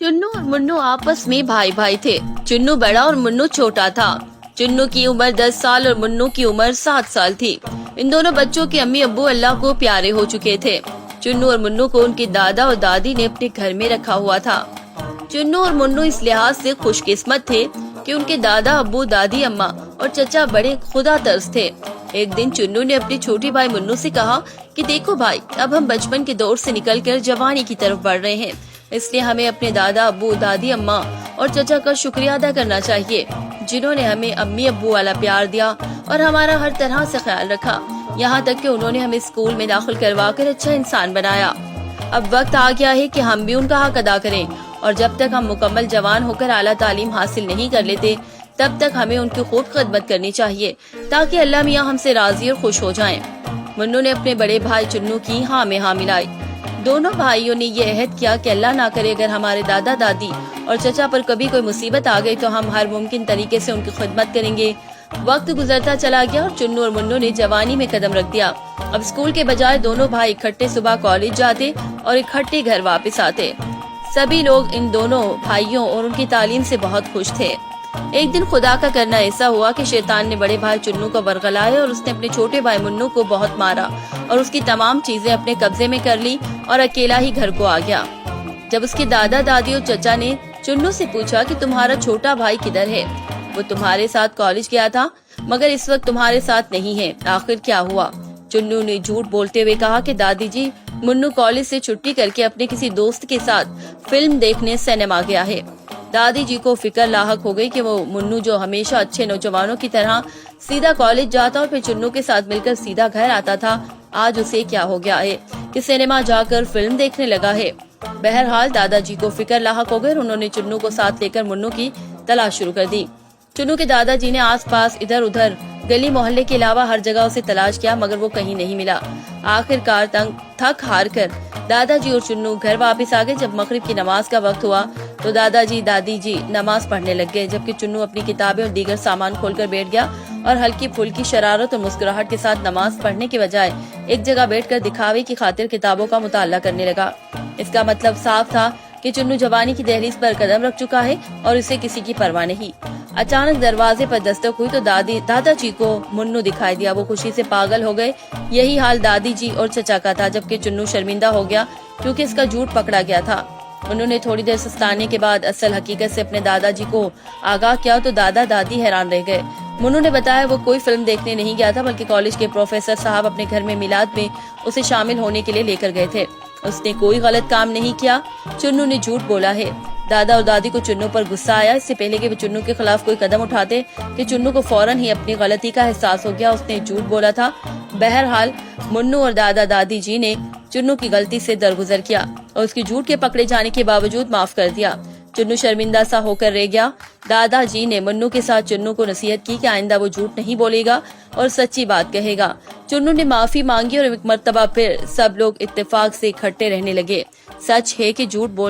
चुन्नू और मुन्नू आपस में भाई भाई थे। चुन्नू बड़ा और मुन्नू छोटा था। चुन्नू की उम्र 10 साल और मुन्नू की उम्र 7 साल थी। इन दोनों बच्चों के अम्मी अब्बू अल्लाह को प्यारे हो चुके थे। चुन्नू और मुन्नू को उनके दादा और दादी ने अपने घर में रखा हुआ था। चुन्नू और मुन्नू इस लिहाज से खुशकिस्मत थे कि उनके दादा अब्बू दादी अम्मा और चचा बड़े खुदा तरस थे। एक दिन चुन्नू ने अपने छोटे भाई मुन्नू से कहा कि देखो भाई, अब हम बचपन के दौर से निकलकर जवानी की तरफ बढ़ रहे हैं, इसलिए हमें अपने दादा अब्बू दादी अम्मा और चचा का शुक्रिया अदा करना चाहिए, जिन्होंने हमें अम्मी अब्बू वाला प्यार दिया और हमारा हर तरह से ख्याल रखा, यहाँ तक कि उन्होंने हमें स्कूल में दाखिल करवा कर अच्छा इंसान बनाया। अब वक्त आ गया है कि हम भी उनका हक अदा करें, और जब तक हम मुकम्मल जवान होकर आला तालीम हासिल नहीं कर लेते तब तक हमें उनकी खूब खिदमत करनी चाहिए, ताकि अल्लाह मियाँ हमसे राजी और खुश हो जाएं। मुन्नू ने अपने बड़े भाई चुन्नू की हाँ में हाँ मिलाई। दोनों भाइयों ने ये अहद किया कि अल्लाह ना करे अगर हमारे दादा दादी और चचा पर कभी कोई मुसीबत आ गई तो हम हर मुमकिन तरीके से उनकी खिदमत करेंगे। वक्त गुजरता चला गया और चुन्नू और मुन्नू ने जवानी में कदम रख दिया। अब स्कूल के बजाय दोनों भाई इकट्ठे सुबह कॉलेज जाते और इकट्ठे घर वापस आते। सभी लोग इन दोनों भाइयों और उनकी तालीम से बहुत खुश थे। एक दिन खुदा का करना ऐसा हुआ कि शैतान ने बड़े भाई चुन्नू को बरगलाया और उसने अपने छोटे भाई मुन्नू को बहुत मारा और उसकी तमाम चीजें अपने कब्जे में कर ली और अकेला ही घर को आ गया। जब उसके दादा दादी और चचा ने चुन्नू से पूछा कि तुम्हारा छोटा भाई किधर है? वो तुम्हारे साथ कॉलेज गया था मगर इस वक्त तुम्हारे साथ नहीं है, आखिर क्या हुआ? चुन्नू ने झूठ बोलते हुए कहा कि दादी जी, मुन्नू कॉलेज से छुट्टी करके अपने किसी दोस्त के साथ फिल्म देखने सिनेमा गया है। दादी जी को फिक्र लाहक हो गई कि वो मुन्नू जो हमेशा अच्छे नौजवानों की तरह सीधा कॉलेज जाता और फिर चुन्नू के साथ मिलकर सीधा घर आता था, आज उसे क्या हो गया है कि सिनेमा जाकर फिल्म देखने लगा है। बहरहाल दादाजी को फिक्र लाहक हो गई, उन्होंने चुन्नू को साथ लेकर मुन्नू की तलाश शुरू कर दी। चुन्नू के दादाजी ने आसपास इधर उधर गली मोहल्ले के अलावा हर जगह उसे तलाश किया मगर वो कहीं नहीं मिला। आखिरकार थक हार कर दादाजी और चुन्नू घर वापस आ गए। जब मगरिब की नमाज का वक्त हुआ तो दादाजी दादी जी नमाज पढ़ने लग गए, जबकि चुन्नू अपनी किताबें और दीगर सामान खोलकर बैठ गया और हल्की फुल्की शरारत और मुस्कुराहट के साथ नमाज पढ़ने के बजाय एक जगह बैठकर दिखावे की खातिर किताबों का मुताला करने लगा। इसका मतलब साफ था कि चुन्नू जवानी की दहलीज पर कदम रख चुका है और इसे किसी की परवाह नहीं। अचानक दरवाजे पर दस्तक हुई तो दादाजी को मुन्नू दिखाई दिया। वो खुशी से पागल हो गए। यही हाल दादी जी और चचा का था, जबकि चुन्नू शर्मिंदा हो गया क्योंकि इसका झूठ पकड़ा गया था। उन्होंने थोड़ी देर सुस्ताने के बाद असल हकीकत से अपने दादाजी को आगाह किया तो दादा दादी हैरान रह गए। मुन्नू ने बताया वो कोई फिल्म देखने नहीं गया था बल्कि कॉलेज के प्रोफेसर साहब अपने घर में मिलाद में उसे शामिल होने के लिए लेकर गए थे। उसने कोई गलत काम नहीं किया। चुन्नू ने झूठ बोला है। दादा और दादी को चुन्नू पर गुस्सा आया। इससे पहले कि वो चुन्नू के खिलाफ कोई कदम उठाते कि चुन्नू को फौरन ही अपनी गलती का एहसास हो गया, उसने झूठ बोला था। बहरहाल मुन्नू और दादा दादी जी ने चुन्नू की गलती से दरगुजर किया और उसकी झूठ के पकड़े जाने के बावजूद माफ कर दिया। चुन्नू शर्मिंदा सा होकर रह गया। दादाजी ने मुन्नू के साथ चुन्नू को नसीहत की कि आइंदा वो झूठ नहीं बोलेगा और सच्ची बात कहेगा। चुन्नू ने माफी मांगी और एक मर्तबा फिर सब लोग इत्तेफाक से इकट्ठे रहने लगे। सच है कि झूठ बोलना